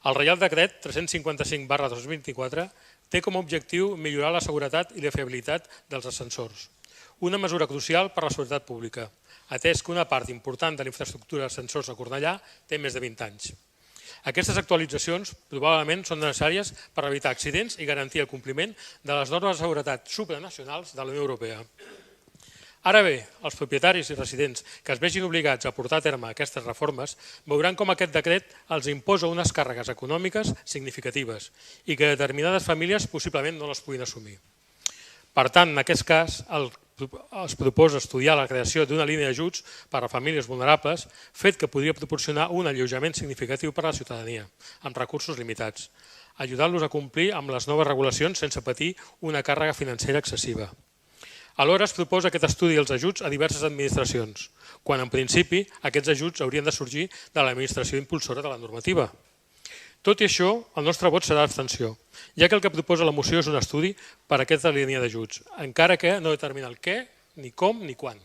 El Reial Decret 355/2024 té com a objectiu millorar la seguretat i la fiabilitat dels ascensors, una mesura crucial per a la seguretat pública, atès que una part important de la infraestructura d'ascensors a Cornellà té més de 20 anys. Aquestes actualitzacions probablement són necessàries per evitar accidents i garantir el compliment de les normes de seguretat supranacionals de la Unió Europea. Ara bé, els propietaris i residents que es vegin obligats a portar a terme aquestes reformes veuran com aquest decret els imposa unes càrregues econòmiques significatives i que determinades famílies possiblement no les puguin assumir. Per tant, en aquest cas, es proposa estudiar la creació d'una línia d'ajuts per a famílies vulnerables, fet que podria proporcionar un alleujament significatiu per a la ciutadania, amb recursos limitats, ajudant-los a complir amb les noves regulacions sense patir una càrrega financera excessiva. Alhora es proposa aquest estudi dels ajuts a diverses administracions, quan en principi aquests ajuts haurien de sorgir de l'administració impulsora de la normativa. Tot i això, el nostre vot serà d'abstenció, ja que el que proposa la moció és un estudi per a aquesta línia d'ajuts, encara que no determina el què, ni com, ni quan.